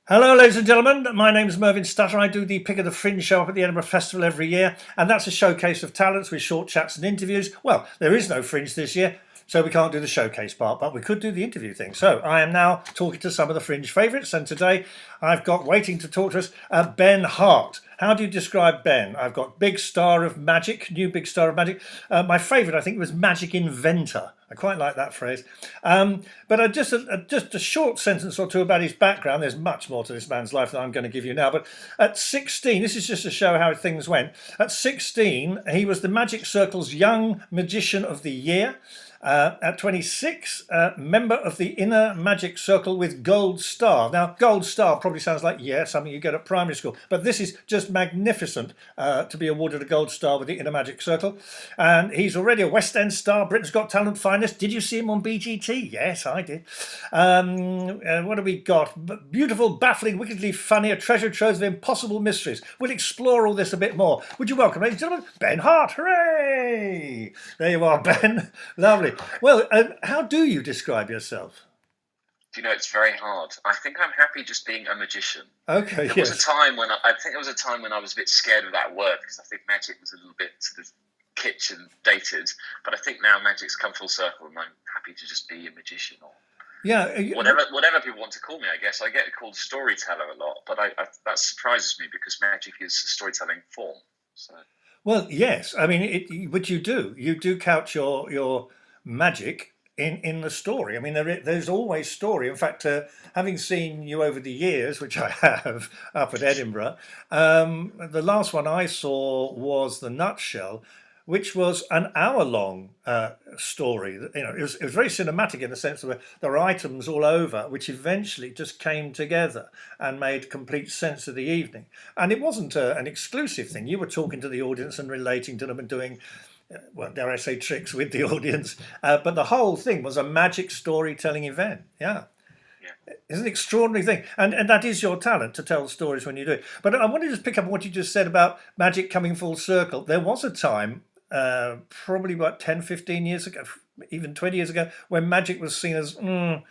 Hello, ladies and gentlemen. My name is Mervyn Stutter. I do the Pick of the Fringe show up at the Edinburgh Festival every year, and that's a showcase of talents with short chats and interviews. Well, there is no Fringe this year, so we can't do the showcase part, but we could do the interview thing. So I am now talking to some of the Fringe favourites, and today I've got waiting to talk to us Ben Hart. How do you describe Ben? I've got big star of magic, new big star of magic. My favourite, I think, was magic-inventor. I quite like that phrase. But just a short sentence or two about his background. There's much more to this man's life than I'm going to give you now. But at 16, this is just to show how things went. At 16, he was the Magic Circle's Young Magician of the Year. At 26, member of the Inner Magic Circle with Gold Star. Now, Gold Star probably sounds like, something you get at primary school. But this is just magnificent to be awarded a Gold Star with the Inner Magic Circle. And he's already a West End star, Britain's Got Talent finalist. Did you see him on BGT? Yes, I did. What have we got? Beautiful, baffling, wickedly funny, a treasure trove of impossible mysteries. We'll explore all this a bit more. Would you welcome, ladies and gentlemen, Ben Hart? Hooray! There you are, Ben. Lovely. Well, how do you describe yourself? Do you know, it's very hard. I think I'm happy just being a magician. Okay, There was a time when I think there was a time when I was a bit scared of that word because I think magic was a little bit sort of kitsch and dated. But I think now magic's come full circle, and I'm happy to just be a magician or whatever people want to call me. I guess I get called storyteller a lot, but that surprises me because magic is a storytelling form. So. Well, yes. I mean, but you do couch your magic in the story. I mean, there's always story. In fact, having seen you over the years, which I have up at Edinburgh, the last one I saw was The Nutshell, which was an hour-long story. You know, it was very cinematic in the sense that there were items all over, which eventually just came together and made complete sense of the evening. And it wasn't an exclusive thing. You were talking to the audience and relating to them and doing, well, dare I say, tricks with the audience. But the whole thing was a magic storytelling event. Yeah. It's an extraordinary thing. And that is your talent, to tell stories when you do it. But I wanted to just pick up on what you just said about magic coming full circle. There was a time, probably about 10, 15 years ago, even 20 years ago, when magic was seen as, oh,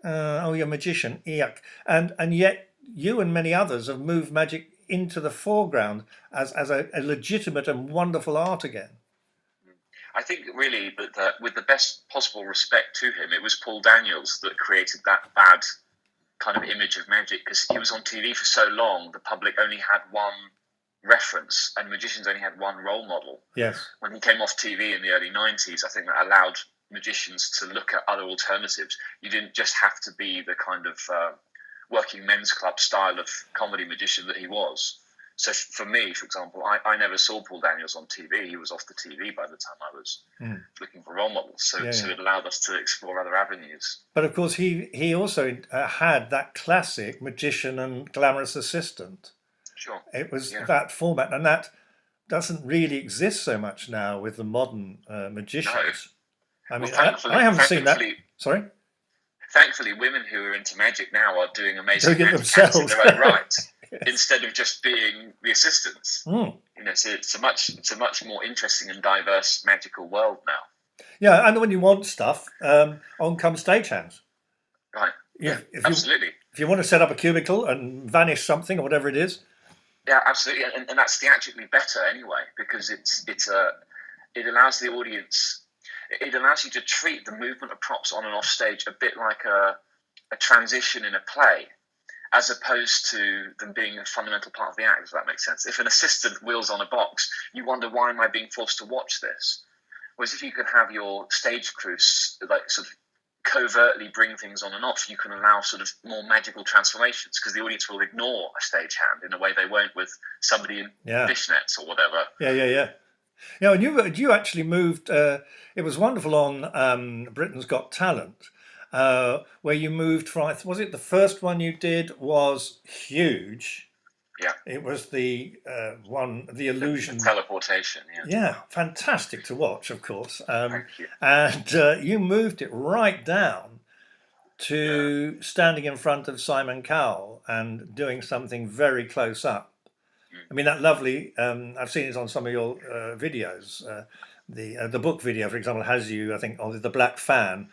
you're a magician, yuck. And yet you and many others have moved magic into the foreground as a legitimate and wonderful art again. I think really that with the best possible respect to him, it was Paul Daniels that created that bad kind of image of magic because he was on TV for so long, the public only had one reference and magicians only had one role model. Yes. When he came off TV in the early 90s, I think that allowed magicians to look at other alternatives. You didn't just have to be the kind of working men's club style of comedy magician that he was. So for me, for example, I never saw Paul Daniels on TV. He was off the TV by the time I was looking for role models. So it allowed us to explore other avenues. But of course, he also had that classic magician and glamorous assistant. Sure. It was that format, and that doesn't really exist so much now with the modern magicians. No. I mean, I haven't seen that. Sorry? Thankfully, women who are into magic now are doing amazing Doing it magic themselves. in their own right. Instead of just being the assistants. You know, so it's a much more interesting and diverse magical world now. Yeah, and when you want stuff, on come stagehands. Right. Yeah, absolutely. If you want to set up a cubicle and vanish something or whatever it is. Yeah, absolutely, and that's theatrically better anyway because it allows the audience. It allows you to treat the movement of props on and off stage a bit like a transition in a play, as opposed to them being a fundamental part of the act, if that makes sense. If an assistant wheels on a box, you wonder, why am I being forced to watch this? Whereas if you could have your stage crew like sort of covertly bring things on and off, you can allow sort of more magical transformations because the audience will ignore a stagehand in a way they won't with somebody in fishnets or whatever. Yeah, and you actually moved, it was wonderful on Britain's Got Talent, where you moved from, was it the first one you did was huge? Yeah. It was the illusion. The teleportation, Yeah, fantastic to watch, of course. Thank you. And you moved it right down to standing in front of Simon Cowell and doing something very close up. I mean, that lovely, I've seen it on some of your videos. The book video, for example, has you, I think, on the black fan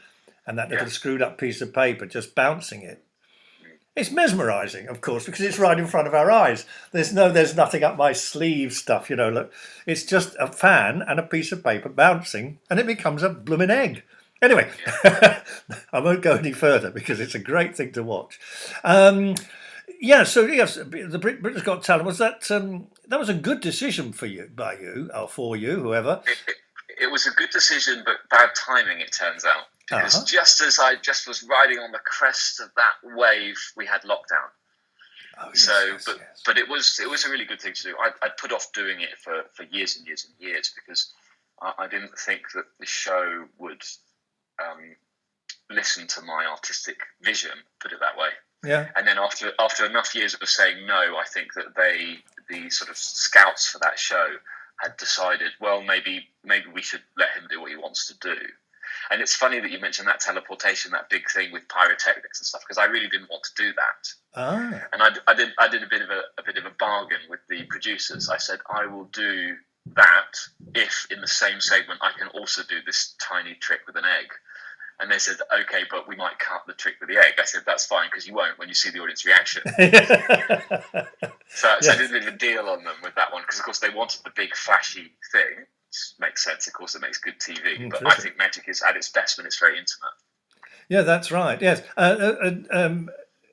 and that little screwed up piece of paper just bouncing it. It's mesmerising, of course, because it's right in front of our eyes. There's nothing up my sleeve stuff, Look, it's just a fan and a piece of paper bouncing, and it becomes a blooming egg. Anyway, I won't go any further because it's a great thing to watch. Yeah, so yes, the Britain's Got Talent, was that that was a good decision for you, or for you, whoever. It was a good decision, but bad timing, it turns out. Because just as I just was riding on the crest of that wave, we had lockdown. Oh, yes, but it was a really good thing to do. I put off doing it for years and years and years because I didn't think that the show would listen to my artistic vision, put it that way. Yeah. And then after enough years of saying no, I think that the sort of scouts for that show had decided, well, maybe we should let him do what he wants to do. And it's funny that you mentioned that teleportation, that big thing with pyrotechnics and stuff, because I really didn't want to do that. And I did a bit of a bargain with the producers. I said, I will do that if in the same segment I can also do this tiny trick with an egg. And they said, okay, but we might cut the trick with the egg. I said, that's fine, because you won't when you see the audience reaction. So I did a bit of a deal on them with that one, because, of course, they wanted the big, flashy thing. Which makes sense, of course, it makes good TV. But I think magic is at its best when it's very intimate. Yeah, that's right, yes.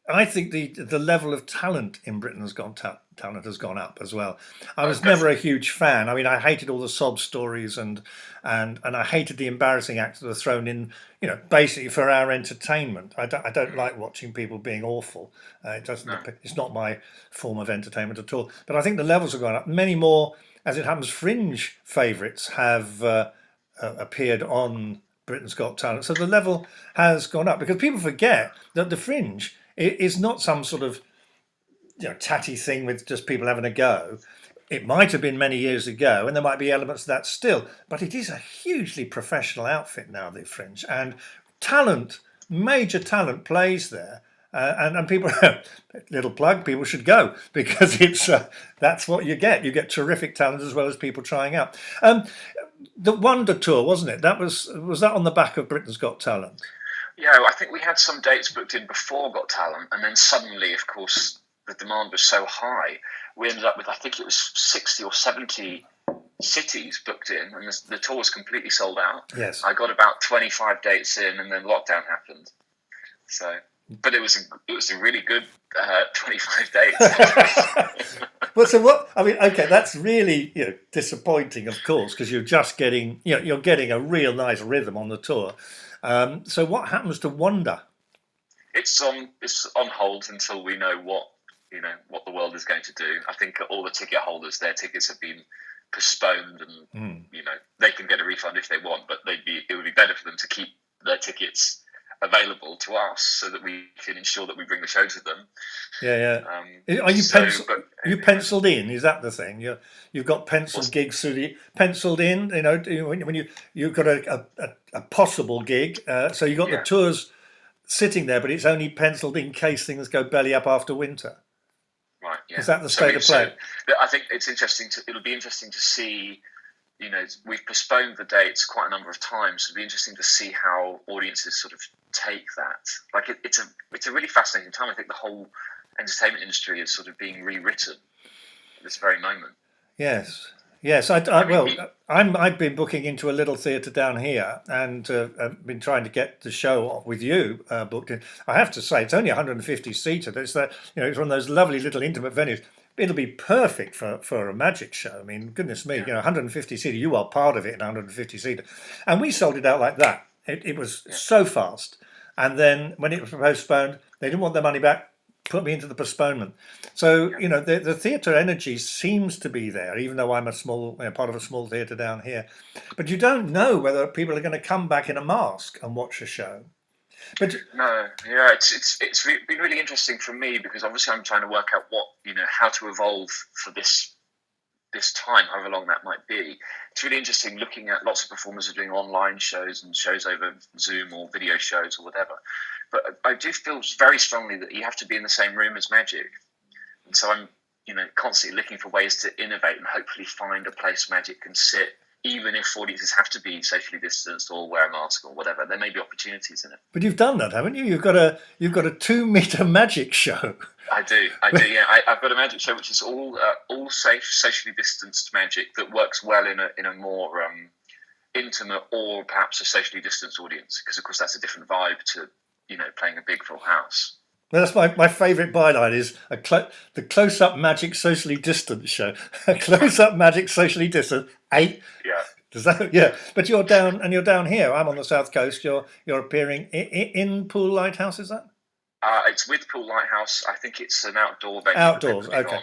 I think the level of talent in Britain's Got Talent has gone up as well. I was never a huge fan. I mean, I hated all the sob stories and I hated the embarrassing acts that were thrown in, basically for our entertainment. I don't like watching people being awful. It's not my form of entertainment at all. But I think the levels have gone up. Many more, as it happens, fringe favourites have appeared on Britain's Got Talent. So the level has gone up because people forget that the fringe is not some sort of tatty thing with just people having a go. It might have been many years ago, and there might be elements of that still, but it is a hugely professional outfit now, the fringe, and major talent plays there. And people, little plug, people should go because that's what you get. You get terrific talent as well as people trying out. The Wonder Tour, wasn't it? Was that on the back of Britain's Got Talent? Yeah, I think we had some dates booked in before Got Talent, and then suddenly, of course, the demand was so high, we ended up with, I think it was 60 or 70 cities booked in, and the tour was completely sold out. Yes. I got about 25 dates in, and then lockdown happened. So, but it was a really good 25 dates. Well, so what? I mean, okay, that's really disappointing, of course, because you're just getting you're getting a real nice rhythm on the tour. So what happens to Wonder? It's on hold until we know what the world is going to do. I think all the ticket holders, their tickets have been postponed, and they can get a refund if they want, but it would be better for them to keep their tickets available to us so that we can ensure that we bring the show to them. Yeah. Are you penciled in? Is that the thing? You've got penciled gigs penciled in. When you've got a possible gig, so you've got the tours sitting there, but it's only penciled in case things go belly up after winter. Right. Yeah. Is that the state of play? I think it's interesting. It'll be interesting to see. We've postponed the dates quite a number of times. It'll be interesting to see how audiences sort of take that. Like it's a really fascinating time. I think the whole entertainment industry is sort of being rewritten at this very moment. Yes. I've been booking into a little theatre down here, and I've been trying to get the show with you booked in. I have to say, it's only 150 seater. It's one of those lovely little intimate venues. It'll be perfect for a magic show. I mean, goodness me, 150 seater. You are part of it in 150 seater, and we sold it out like that. It was so fast, and then when it was postponed, they didn't want their money back. Put me into the postponement. So the theatre energy seems to be there, even though I'm a small part of a small theatre down here. But you don't know whether people are going to come back in a mask and watch a show. But no, it's been really interesting for me because obviously I'm trying to work out how to evolve for this time, however long that might be. It's really interesting looking at lots of performers are doing online shows and shows over Zoom or video shows or whatever. But I do feel very strongly that you have to be in the same room as magic. And so I'm, constantly looking for ways to innovate and hopefully find a place magic can sit even if audiences have to be socially distanced or wear a mask or whatever, there may be opportunities in it. But you've done that, haven't you? You've got a Metre Magic show. I do. Yeah, I've got a magic show which is all safe, socially distanced magic that works well in a more intimate or perhaps a socially distanced audience, because of course that's a different vibe to playing a big full house. Well, that's my favourite byline is the close-up magic socially distant show. A close-up magic socially distant. Yeah. Does that? Yeah. But you're down here. I'm on the south coast. You're appearing in Pool Lighthouse. Is that? It's with Pool Lighthouse. I think it's an outdoor venue. Outdoors. Okay.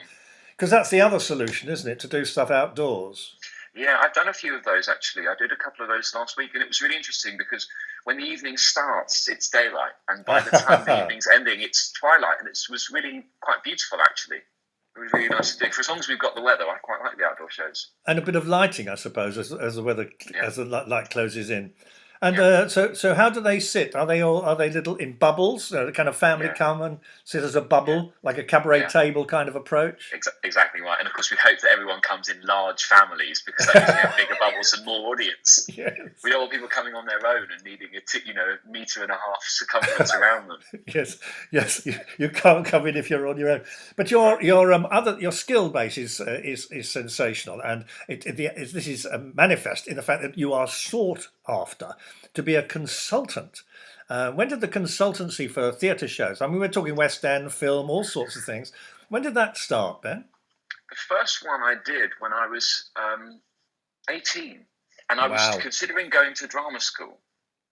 Because that's the other solution, isn't it? To do stuff outdoors. Yeah, I've done a few of those actually. I did a couple of those last week, and it was really interesting because when the evening starts, it's daylight, and by the time the evening's ending, it's twilight, and it was really quite beautiful actually. It was really nice to do. For as long as we've got the weather, I quite like the outdoor shows. And a bit of lighting, I suppose, as the weather as the light closes in. And so how do they sit? Are they little in bubbles? The kind of family come and sit as a bubble, like a cabaret table kind of approach? Exactly right. And of course, we hope that everyone comes in large families, because that means we have bigger bubbles and more audience. Yes. We don't want people coming on their own and needing a metre and a half circumference around them. Yes. You can't come in if you're on your own. But your skill base is sensational, and this is manifest in the fact that you are sought after to be a consultant. When did the consultancy for theatre shows? I mean, we're talking West End, film, all sorts of things. When did that start, Ben? The first one I did when I was 18, and I was considering going to drama school,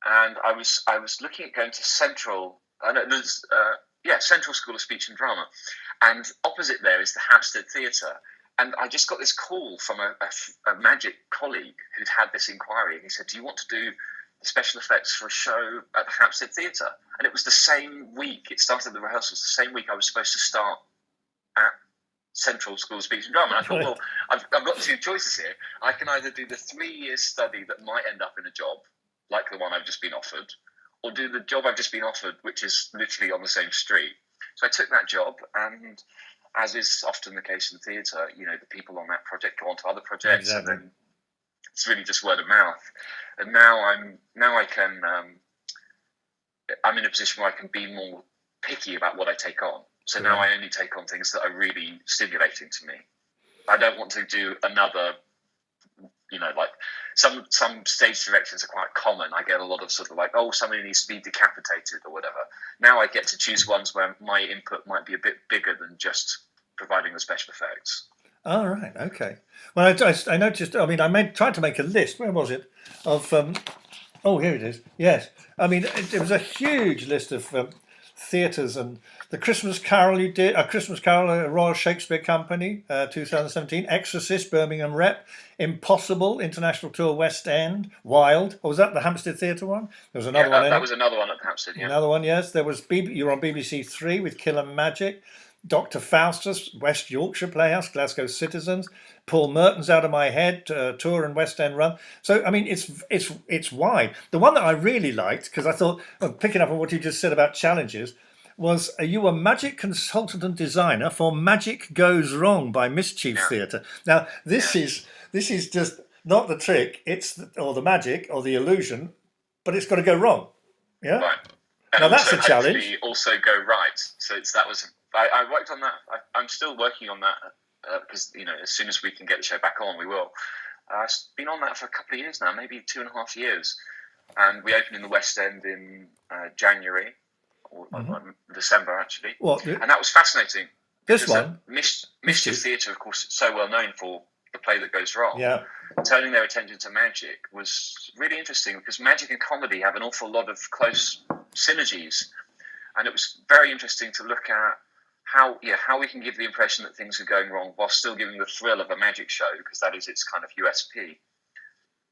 and I was looking at going to Central School of Speech and Drama, and opposite there is the Hampstead Theatre. And I just got this call from a magic colleague who'd had this inquiry, and he said, "Do you want to do the special effects for a show at the Hampstead Theatre?" And it was the same week. It started the rehearsals the same week I was supposed to start at Central School of Speech and Drama. And I thought, well, I've got two choices here. I can either do the 3-year study that might end up in a job, like the one I've just been offered, or do the job I've just been offered, which is literally on the same street. So I took that job, and as is often the case in theatre, the people on that project go on to other projects, and then it's really just word of mouth. And now I'm in a position where I can be more picky about what I take on. So now I only take on things that are really stimulating to me. I don't want to do another, like some stage directions are quite common. I get a lot of sort of like, oh, somebody needs to be decapitated or whatever. Now I get to choose ones where my input might be a bit bigger than just providing the special effects. Oh, right. Okay. Well, I noticed, I tried to make a list. Where was it? Of, here it is. Yes. I mean, it was a huge list of theatres, and the Christmas Carol you did, Christmas Carol, Royal Shakespeare Company, 2017, Exorcist, Birmingham Rep, Impossible, International Tour, West End, Wild. Or was that the Hampstead Theatre one? There was another one. That was another one at Hampstead, yeah. Another one, yes. There was, you were on BBC Three with Killer Magic, Dr. Faustus, West Yorkshire Playhouse, Glasgow Citizens, Paul Merton's Out of My Head, tour and West End run. So, I mean, it's wide. The one that I really liked, because I thought, picking up on what you just said about challenges, was you a magic consultant and designer for Magic Goes Wrong by Mischief Theatre. Now, this is just not the trick, or the magic or the illusion, but it's got to go wrong. Yeah. Right. And now that's a challenge. Also go right. So I worked on that. I'm still working on that because as soon as we can get the show back on, we will. I've been on that for a couple of years now, maybe 2.5 years, and we opened in the West End in January or December actually. And that was fascinating. This one, Mischief Theatre, of course, so well known for the play that goes wrong. Yeah. Turning their attention to magic was really interesting because magic and comedy have an awful lot of close synergies, and it was very interesting to look at how we can give the impression that things are going wrong while still giving the thrill of a magic show, because that is its kind of USP.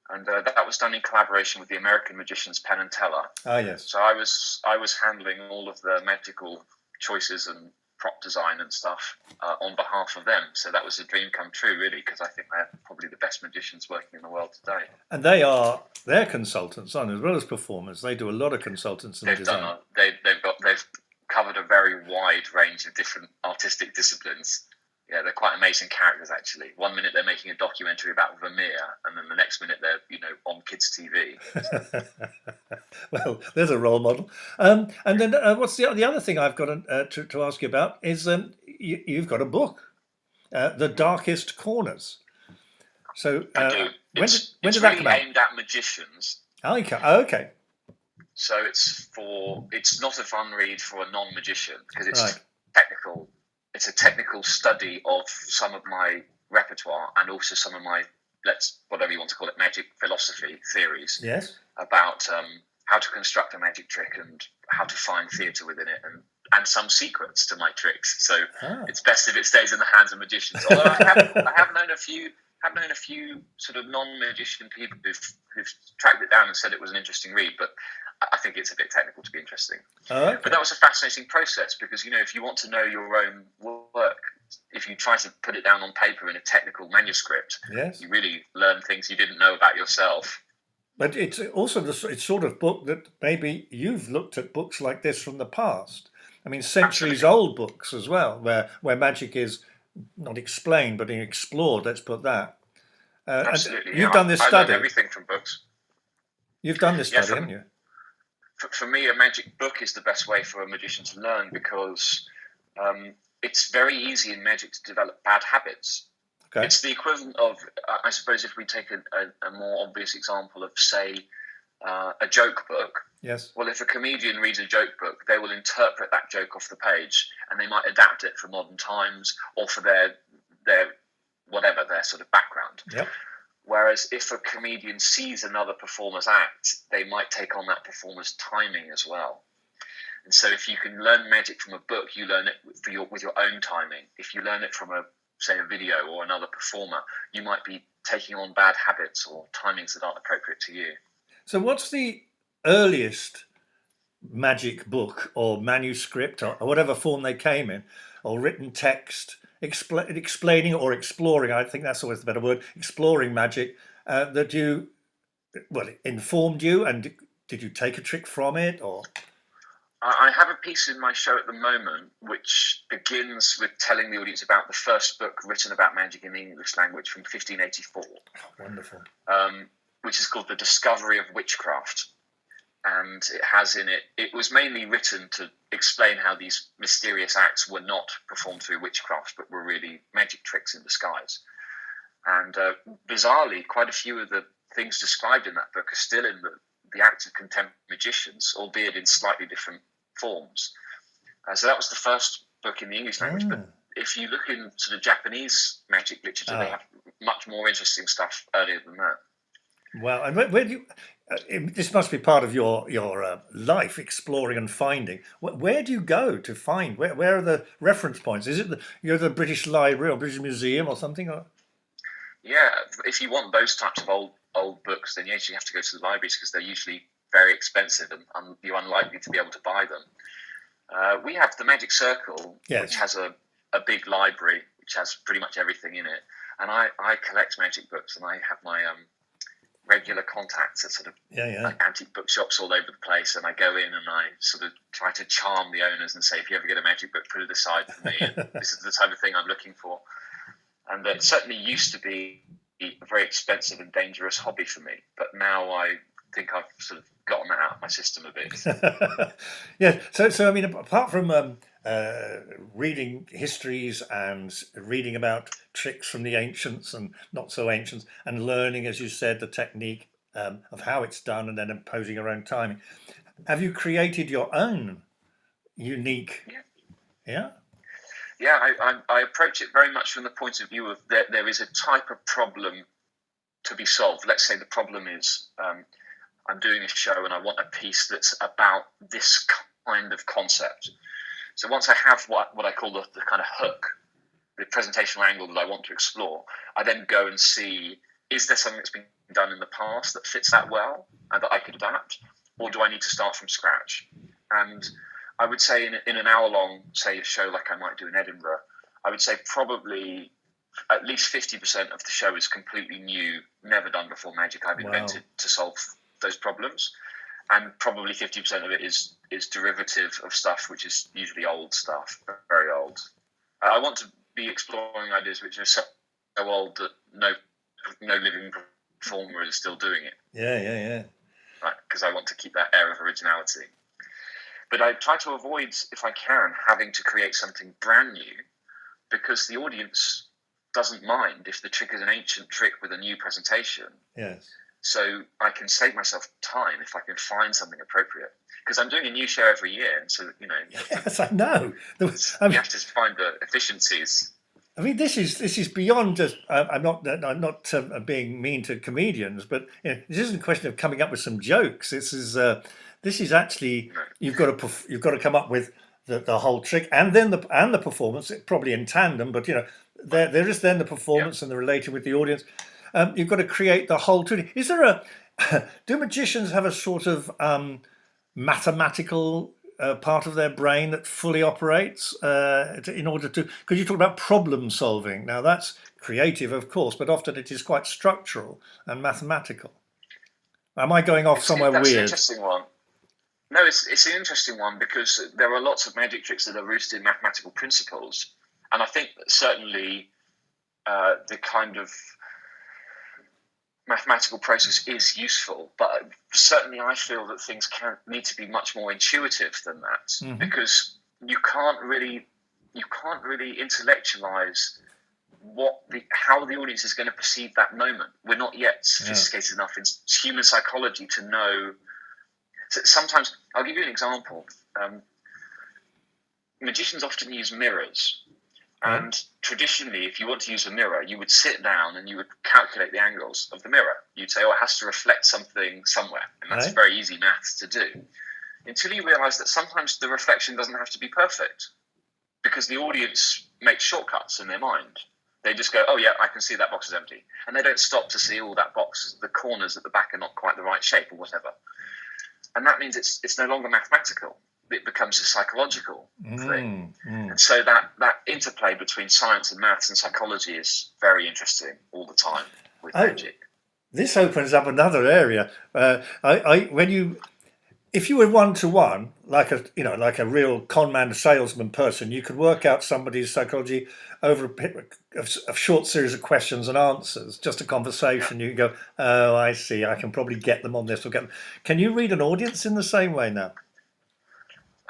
And that was done in collaboration with the American magicians Penn and Teller. Ah, yes. So I was handling all of the magical choices and prop design and stuff on behalf of them. So that was a dream come true, really, because I think they're probably the best magicians working in the world today. And they're consultants, aren't they, as well as performers? They do a lot of consultants and design. They've covered a very wide range of different artistic disciplines. Yeah, they're quite amazing characters, actually. One minute they're making a documentary about Vermeer, and then the next minute they're, on kids' TV. Well, there's a role model. And then what's the other thing I've got to ask you about is you've got a book, The Darkest Corners. So I do. when It's did that really come out? aimed at magicians. Okay. So it's not a fun read for a non-magician because it's Right. technical. It's a technical study of some of my repertoire and also some of my, whatever you want to call it, magic philosophy theories Yes. about how to construct a magic trick and how to find theatre within it, and some secrets to my tricks. So it's best if it stays in the hands of magicians. Although I have known a few sort of non-magician people who've tracked it down and said it was an interesting read, but I think it's a bit technical to be interesting. Okay. But that was a fascinating process because, if you want to know your own work, if you try to put it down on paper in a technical manuscript, Yes. you really learn things you didn't know about yourself. But it's also it's sort of book that maybe you've looked at books like this from the past. I mean, centuries old books as well, where magic is not explained but explored. Let's put that. Absolutely. And you've done this study. I learn everything from books. You've done this study, haven't you? For me, a magic book is the best way for a magician to learn because it's very easy in magic to develop bad habits. Okay. It's the equivalent of, I suppose, if we take a more obvious example of, say, a joke book. Yes. Well, if a comedian reads a joke book, they will interpret that joke off the page, and they might adapt it for modern times or for their whatever their sort of background. Yep. Whereas if a comedian sees another performer's act, they might take on that performer's timing as well. And so if you can learn magic from a book, you learn it with your own timing. If you learn it from a video or another performer, you might be taking on bad habits or timings that aren't appropriate to you. So what's the earliest magic book or manuscript or whatever form they came in, or written text explaining or exploring, I think that's always the better word, exploring magic, that informed you, and did you take a trick from it? Or I have a piece in my show at the moment which begins with telling the audience about the first book written about magic in the English language from 1584. Wonderful. Which is called The Discovery of Witchcraft. And it has in it was mainly written to explain how these mysterious acts were not performed through witchcraft, but were really magic tricks in disguise. And bizarrely, quite a few of the things described in that book are still in the acts of contemporary magicians, albeit in slightly different forms. So that was the first book in the English language. But if you look in sort of Japanese magic literature, they have much more interesting stuff earlier than that. Wow. And where do you... this must be part of your life, exploring and finding. Where do you go to find? Where are the reference points? Is it the British Library or British Museum or something? Or? Yeah, if you want those types of old books, then yes, you have to go to the libraries because they're usually very expensive and you're unlikely to be able to buy them. We have the Magic Circle, which has a big library which has pretty much everything in it. And I collect magic books, and I have my regular contacts at sort of like antique bookshops all over the place, and I go in and I sort of try to charm the owners and say, if you ever get a magic book, put it aside for me. And this is the type of thing I'm looking for. And it certainly used to be a very expensive and dangerous hobby for me, but now I think I've sort of gotten that out of my system a bit. Yeah. So I mean, apart from reading histories and reading about tricks from the ancients and not so ancients, and learning, as you said, the technique of how it's done, and then imposing your own timing, have you created your own unique? Yeah. Yeah, I approach it very much from the point of view of there is a type of problem to be solved. Let's say the problem is I'm doing a show and I want a piece that's about this kind of concept. So once I have what I call the kind of hook, the presentational angle that I want to explore, I then go and see, is there something that's been done in the past that fits that well and that I could adapt? Or do I need to start from scratch? And I would say in an hour-long, say, a show like I might do in Edinburgh, I would say probably at least 50% of the show is completely new, never done before magic I've invented to solve those problems. And probably 50% of it is derivative of stuff which is usually old stuff, very old. I want to be exploring ideas which are so old that no living performer is still doing it. Yeah. Right, because I want to keep that air of originality. But I try to avoid, if I can, having to create something brand new, because the audience doesn't mind if the trick is an ancient trick with a new presentation. Yes. So I can save myself time if I can find something appropriate. Because I'm doing a new show every year, and so Yes, I know. you have to find the efficiencies. I mean, this is beyond just. I'm not being mean to comedians, but this isn't a question of coming up with some jokes. This is actually you've got to come up with the whole trick, and then the performance, probably in tandem. But there is then the performance and the relating with the audience. You've got to create the whole trick. Is there do magicians have a sort of mathematical part of their brain that fully operates in order to, because you talk about problem solving. Now that's creative, of course, but often it is quite structural and mathematical. Am I going off somewhere that's weird? An interesting one. No, it's an interesting one, because there are lots of magic tricks that are rooted in mathematical principles, and I think that certainly the kind of mathematical process is useful, but certainly I feel that things need to be much more intuitive than that, because you can't really intellectualize how the audience is going to perceive that moment. We're not yet sophisticated enough in human psychology to know. So sometimes, I'll give you an example. Magicians often use mirrors. And traditionally, if you want to use a mirror, you would sit down and you would calculate the angles of the mirror. You'd say, it has to reflect something somewhere. And that's very easy maths to do. Until you realize that sometimes the reflection doesn't have to be perfect, because the audience makes shortcuts in their mind. They just go, I can see that box is empty. And they don't stop to see, that box, the corners at the back are not quite the right shape or whatever. And that means it's no longer mathematical. It becomes a psychological thing. And so that interplay between science and maths and psychology is very interesting all the time with magic. This opens up another area. If you were one-to-one, like a real con man salesman person, you could work out somebody's psychology over a short series of questions and answers, just a conversation. You can go, oh, I see, I can probably get them on this or get them. Can you read an audience in the same way now?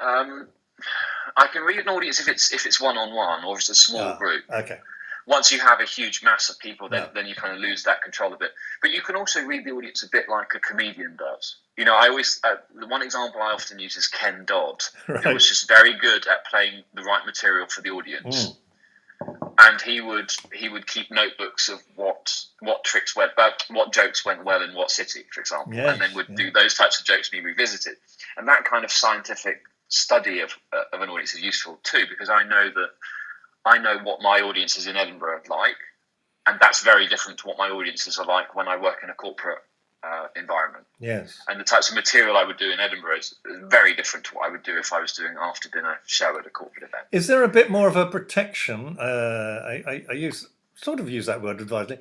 I can read an audience if it's one-on-one or if it's a small group. Okay. Once you have a huge mass of people, then you kind of lose that control a bit. But you can also read the audience a bit like a comedian does. I always the one example I often use is Ken Dodd, who was just very good at playing the right material for the audience. And he would keep notebooks of what tricks went, what jokes went well in what city, for example, and then would do those types of jokes be revisited. And that kind of scientific study of an audience is useful too, because I know what my audiences in Edinburgh are like, and that's very different to what my audiences are like when I work in a corporate environment. Yes. And the types of material I would do in Edinburgh is very different to what I would do if I was doing after dinner show at a corporate event. Is there a bit more of a protection? I use that word advisedly.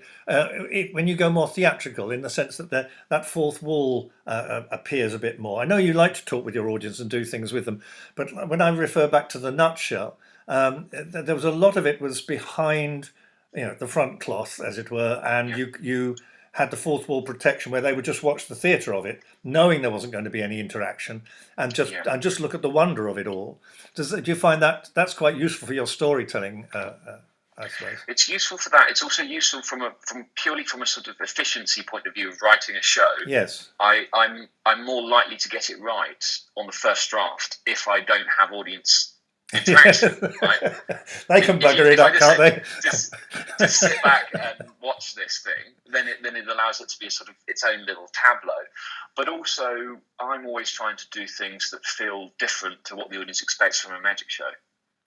When you go more theatrical, in the sense that that fourth wall appears a bit more. I know you like to talk with your audience and do things with them, but when I refer back to the nutshell, there was a lot of it was behind, the front cloth, as it were, and you had the fourth wall protection where they would just watch the theatre of it, knowing there wasn't going to be any interaction, and just look at the wonder of it all. Do you find that that's quite useful for your storytelling? I suppose it's useful for that. It's also useful from purely from a sort of efficiency point of view of writing a show. Yes, I'm more likely to get it right on the first draft if I don't have audience interaction. Right? They can bugger it up, can't they? Just sit back and watch this thing. Then it allows it to be a sort of its own little tableau. But also, I'm always trying to do things that feel different to what the audience expects from a magic show.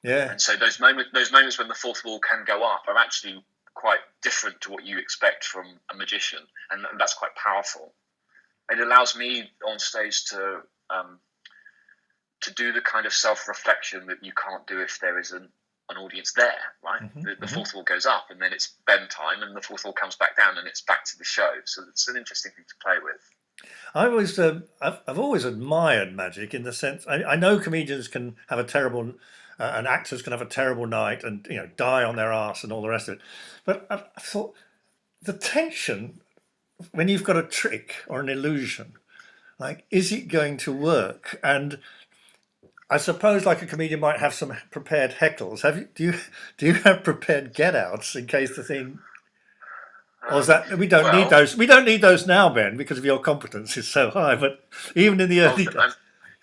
Yeah. And so those moments when the fourth wall can go up are actually quite different to what you expect from a magician, and that's quite powerful. It allows me on stage to do the kind of self-reflection that you can't do if there is an audience there, right? The fourth wall goes up, and then it's Ben time, and the fourth wall comes back down, and it's back to the show. So it's an interesting thing to play with. I've always admired magic in the sense I know comedians can have a terrible, and actors can have a terrible night and die on their arse and all the rest of it, but I thought the tension when you've got a trick or an illusion, like is it going to work? And I suppose like a comedian might have some prepared heckles. Do you have prepared get outs in case the thing? Or is that we don't need Well, those? We don't need those now, Ben, because of your competence is so high. But even in the oh, early days,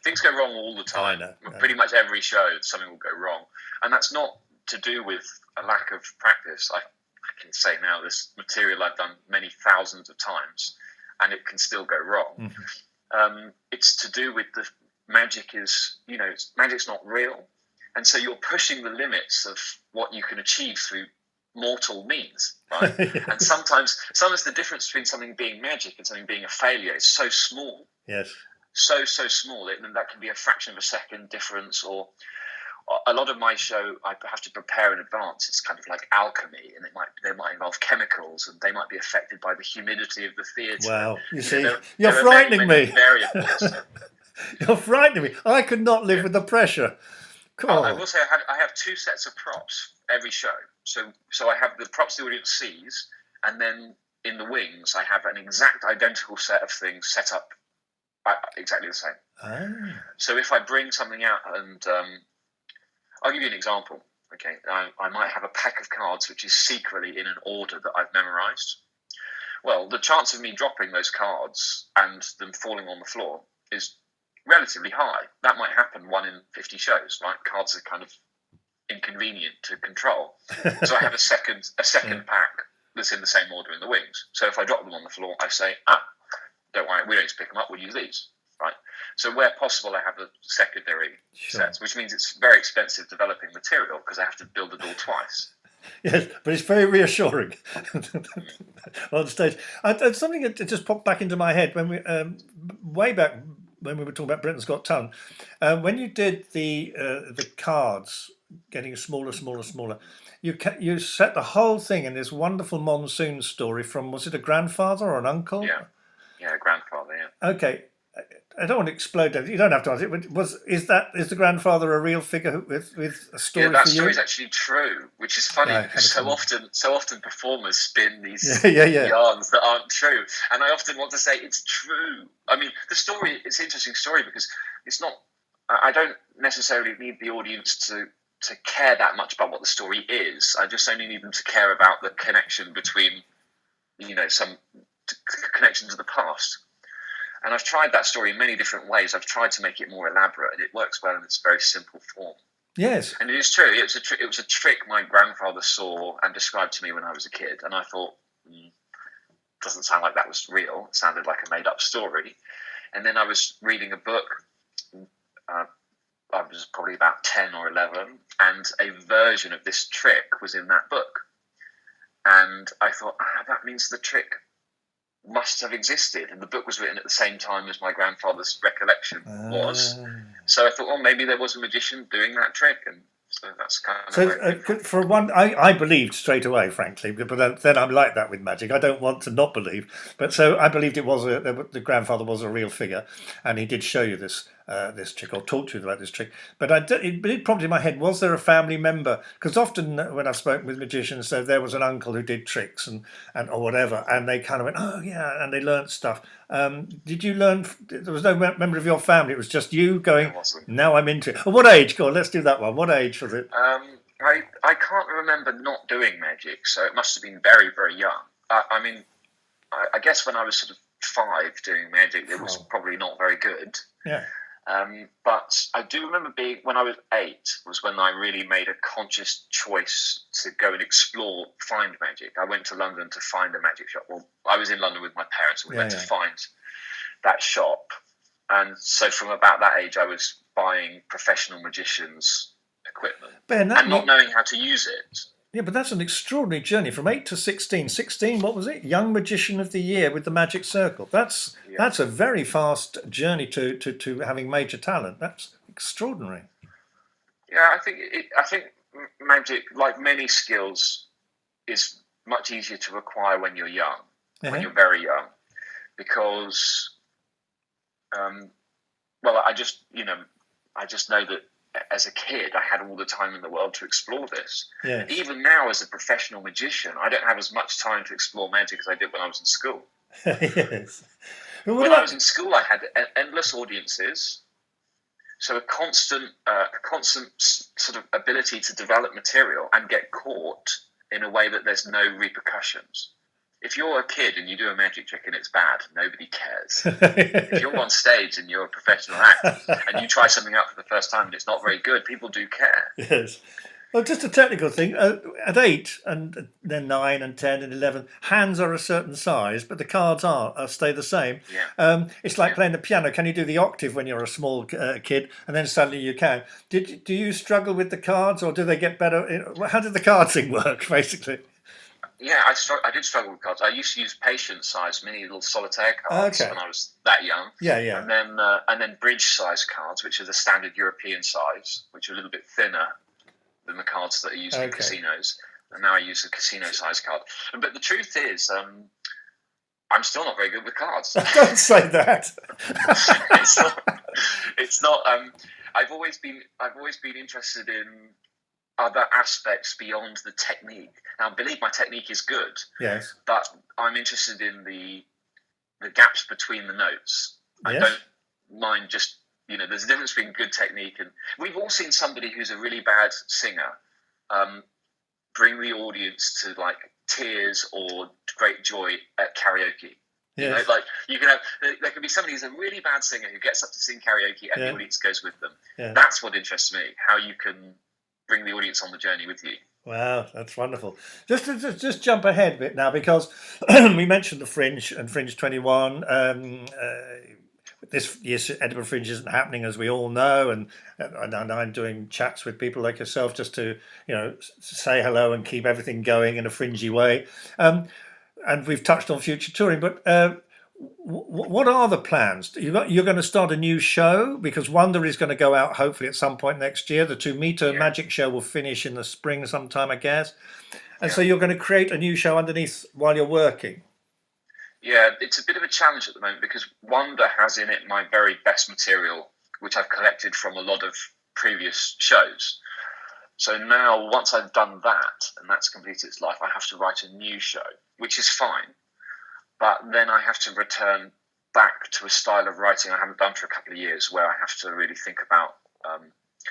things go wrong all the I time. know. Pretty much every show, something will go wrong, and that's not to do with a lack of practice. I can say now, this material I've done many thousands of times, and it can still go wrong. Mm-hmm. It's to do with the magic is, magic's not real, and so you're pushing the limits of what you can achieve through mortal means, right? Yeah. And sometimes the difference between something being magic and something being a failure is so small, Yes. so small that can be a fraction of a second difference. Or a lot of my show I have to prepare in advance. It's kind of like alchemy, and they might involve chemicals, and they might be affected by the humidity of the theatre. Wow. You see, there you're are frightening many me. variables. You're frightening me. I could not live with the pressure. I will say I have two sets of props every show. So I have the props the audience sees, and then in the wings I have an exact identical set of things set up exactly the same. Ah. So if I bring something out, and I'll give you an example. Okay, I might have a pack of cards which is secretly in an order that I've memorized. Well, the chance of me dropping those cards and them falling on the floor is relatively high. That might happen 1 in 50 shows, right? Cards are kind of inconvenient to control. So I have a second pack that's in the same order in the wings. So if I drop them on the floor, I say, don't worry, we don't need to pick them up, we'll use these, right? So where possible, I have the secondary sets, which means it's very expensive developing material because I have to build it all twice. Yes, but it's very reassuring on stage. Something that just popped back into my head when we way back when we were talking about Britain's Got Talent. When you did the cards getting smaller, you set the whole thing in this wonderful monsoon story from, was it a grandfather or an uncle? Yeah, grandfather. Yeah. Okay. I don't want to explode that. You don't have to answer it. But is the grandfather a real figure with a story? Yeah, that for you? story is actually true, which is funny because so often performers spin these yarns that aren't true, and I often want to say it's true. I mean, the story is an interesting story because it's not. I don't necessarily need the audience to care that much about what the story is. I just only need them to care about the connection between, some connection to the past. And I've tried that story in many different ways. I've tried to make it more elaborate, and it works well in its very simple form. Yes. And it is true. It was a trick my grandfather saw and described to me when I was a kid. And I thought, doesn't sound like that was real. It sounded like a made-up story. And then I was reading a book. I was probably about 10 or 11, and a version of this trick was in that book. And I thought, that means the trick must have existed, and the book was written at the same time as my grandfather's recollection was. So I thought, well, maybe there was a magician doing that trick, and so that's kind of. For one, I believed straight away, frankly, but then I'm like that with magic. I don't want to not believe, but so I believed it was the grandfather was a real figure, and he did show you this trick or talk to you about this trick. But it prompted in my head: was there a family member? Because often when I've spoken with magicians, so there was an uncle who did tricks and or whatever, and they kind of went, oh yeah, and they learnt stuff. Did you learn? There was no member of your family. It was just you going. Now I'm into it. At what age? Go on, let's do that one. What age was it? I can't remember not doing magic, so it must have been very, very young. I guess when I was sort of 5 doing magic, it was probably not very good. Yeah. But I do remember when I was 8 was when I really made a conscious choice to go and find magic. I went to London to find a magic shop. Well, I was in London with my parents, and we went to find that shop. And so from about that age, I was buying professional magicians' equipment and not knowing how to use it. Yeah, but that's an extraordinary journey from 8 to 16. 16, what was it? Young Magician of the Year with the Magic Circle. That's a very fast journey to having major talent. That's extraordinary. Yeah, I think magic, like many skills, is much easier to acquire when you're young, when you're very young, because well, I just know that as a kid, I had all the time in the world to explore this. Yes. Even now, as a professional magician, I don't have as much time to explore magic as I did when I was in school. Yes. Well, When I was in school, I had endless audiences, so a constant sort of ability to develop material and get caught in a way that there's no repercussions. If you're a kid and you do a magic trick and it's bad, nobody cares. If you're on stage and you're a professional actor and you try something out for the first time and it's not very good, people do care. Yes. Well, just a technical thing. At 8 and then 9 and 10 and 11, hands are a certain size, but the cards stay the same. Yeah. It's like playing the piano. Can you do the octave when you're a small kid, and then suddenly you can? Do you struggle with the cards, or do they get better? How did the card thing work, basically? Yeah, I did struggle with cards. I used to use patient-sized mini little solitaire cards when I was that young. Yeah, yeah. And then bridge-sized cards, which are the standard European size, which are a little bit thinner than the cards that are used in casinos. And now I use a casino-sized card. But the truth is, I'm still not very good with cards. Don't say that. It's not. I've always been interested in other aspects beyond the technique. Now, I believe my technique is good. Yes. But I'm interested in the gaps between the notes. Yes. I don't mind just, there's a difference between good technique and... We've all seen somebody who's a really bad singer bring the audience to, like, tears or great joy at karaoke. Yes. There can be somebody who's a really bad singer who gets up to sing karaoke and the audience goes with them. Yeah. That's what interests me, how you can bring the audience on the journey with you. Wow, that's wonderful. Just jump ahead a bit now, because we mentioned the Fringe and Fringe 21. This year's Edinburgh Fringe isn't happening, as we all know, and I'm doing chats with people like yourself just to say hello and keep everything going in a fringy way. And we've touched on future touring, but what are the plans? You're going to start a new show, because Wonder is going to go out hopefully at some point next year. The 2 Metre Magic show will finish in the spring sometime, I guess. And so you're going to create a new show underneath while you're working. Yeah, it's a bit of a challenge at the moment, because Wonder has in it my very best material, which I've collected from a lot of previous shows. So now, once I've done that, and that's completed its life, I have to write a new show, which is fine. But then I have to return back to a style of writing I haven't done for a couple of years, where I have to really think about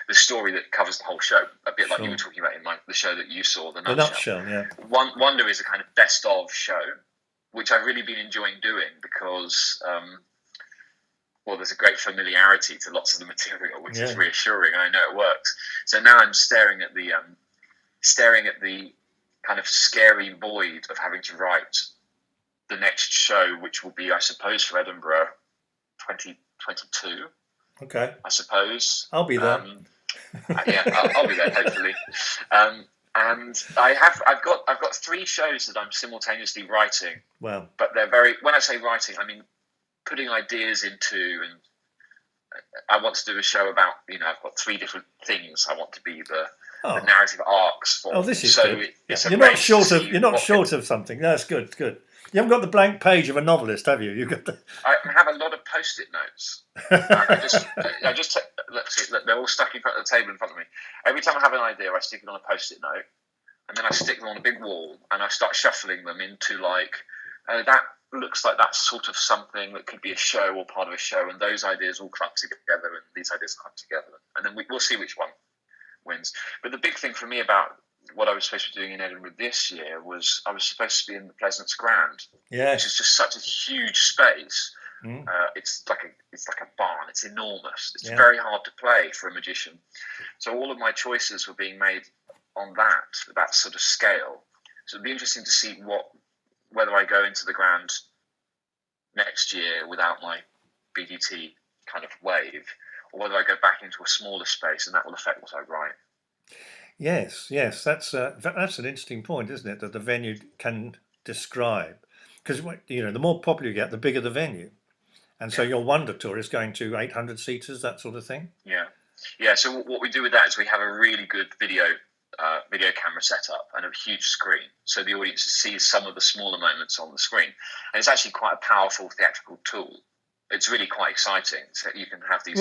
the story that covers the whole show, a bit like you were talking about in the show that you saw, The Nutshell. Yeah. Wonder is a kind of best of show, which I've really been enjoying doing, because there's a great familiarity to lots of the material, which is reassuring. I know it works. So now I'm staring at the kind of scary void of having to write the next show, which will be, I suppose, for Edinburgh 2022. Okay. I suppose. I'll be there. I'll be there, hopefully. And I've got 3 shows that I'm simultaneously writing. Wow. But they're very, when I say writing, I mean putting ideas into, and I want to do a show about, I've got 3 different things I want to be the narrative arcs for. Oh, this is so good. You're not short of something. That's good. Good. You haven't got the blank page of a novelist, have you? I have a lot of post-it notes. I just they're all stuck in front of the table in front of me. Every time I have an idea, I stick it on a post-it note, and then I stick them on a big wall, and I start shuffling them into that looks like that's sort of something that could be a show or part of a show, and those ideas all clump together, and these ideas clump together, and then we'll see which one wins. But the big thing for me about what I was supposed to be doing in Edinburgh this year was I was supposed to be in the Pleasance Grand, which is just such a huge space. It's like a barn. It's enormous. It's very hard to play for a magician. So all of my choices were being made on that sort of scale. So it'd be interesting to see whether I go into the Grand next year without my BDT kind of wave, or whether I go back into a smaller space, and that will affect what I write. Yes, that's an interesting point, isn't it? That the venue can describe, because the more popular you get, the bigger the venue, and so your Wonder Tour is going to 800 seaters, that sort of thing. Yeah. So what we do with that is we have a really good video camera set up and a huge screen, so the audience sees some of the smaller moments on the screen, and it's actually quite a powerful theatrical tool it's really quite exciting. So you can have these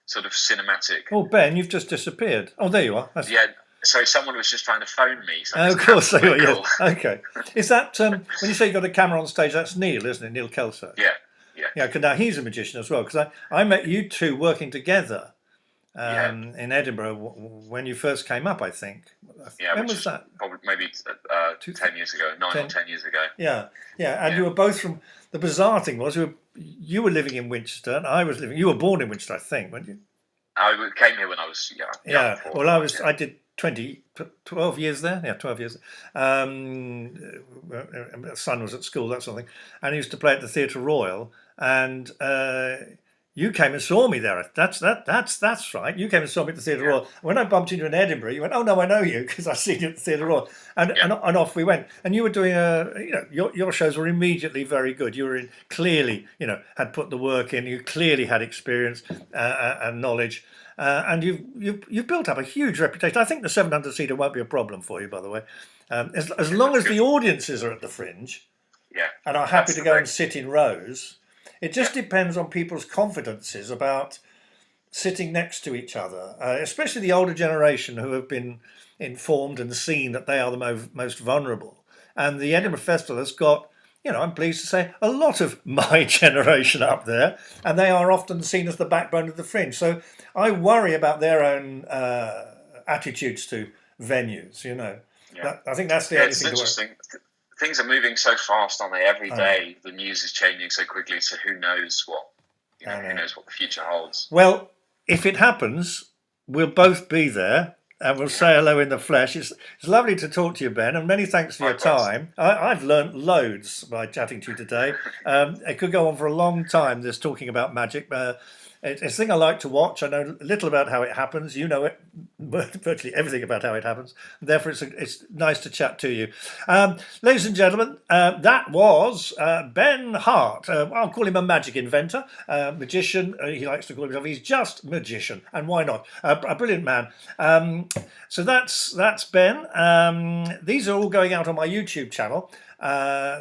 sort of cinematic. Oh, Ben, you've just disappeared. Oh, there you are. Yeah. So someone was just trying to phone me. So of course they were. Yes. Okay. Is that when you say you got a camera on stage? That's Neil, isn't it? Neil Kelso. Yeah. Yeah. Because now he's a magician as well. Because I met you two working together in Edinburgh when you first came up. I think. Yeah. When was that? Probably maybe 10 years ago, 9 or 10 years ago. Yeah. Yeah. And you were both from. The bizarre thing was you were living in Winchester, and I was living. You were born in Winchester, I think, weren't you? I came here when I was young. Yeah. Well, I did 12 years there. Yeah, 12 years. My son was at school, that sort of thing, and he used to play at the Theatre Royal. And you came and saw me there. That's right. You came and saw me at the Theatre Royal. When I bumped into you in Edinburgh, you went, "Oh no, I know you because I've seen you at the Theatre Royal." And off we went. And you were doing your shows were immediately very good. You were clearly, had put the work in. You clearly had experience and knowledge. And you've built up a huge reputation. I think the 700-seater won't be a problem for you, by the way, as long as the audiences are at the Fringe, and are happy to go and sit in rows. It just depends on people's confidences about sitting next to each other, especially the older generation who have been informed and seen that they are the most vulnerable. And the Edinburgh Festival has got, I'm pleased to say, a lot of my generation up there, and they are often seen as the backbone of the Fringe. So I worry about their own attitudes to venues, I think that's the only thing to worry. Things are moving so fast, aren't they? Every day the news is changing so quickly, so who knows what who knows what the future holds. Well, if it happens, we'll both be there and we'll say hello in the flesh. It's lovely to talk to you, Ben, and many thanks for your time. I've learnt loads by chatting to you today. It could go on for a long time, this talking about magic. It's a thing I like to watch. I know little about how it happens. You know it, virtually everything about how it happens. Therefore, it's nice to chat to you. Ladies and gentlemen, that was Ben Hart. I'll call him a magic inventor, magician. He likes to call himself. He's just magician, and why not? A brilliant man. So that's Ben. These are all going out on my YouTube channel.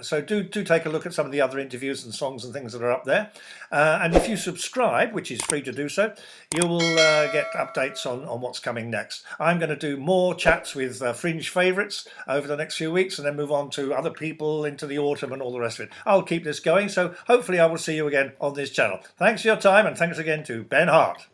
So do take a look at some of the other interviews and songs and things that are up there. And if you subscribe, which is free to do so, you will get updates on what's coming next. I'm going to do more chats with Fringe favourites over the next few weeks and then move on to other people into the autumn and all the rest of it. I'll keep this going, so hopefully I will see you again on this channel. Thanks for your time, and thanks again to Ben Hart.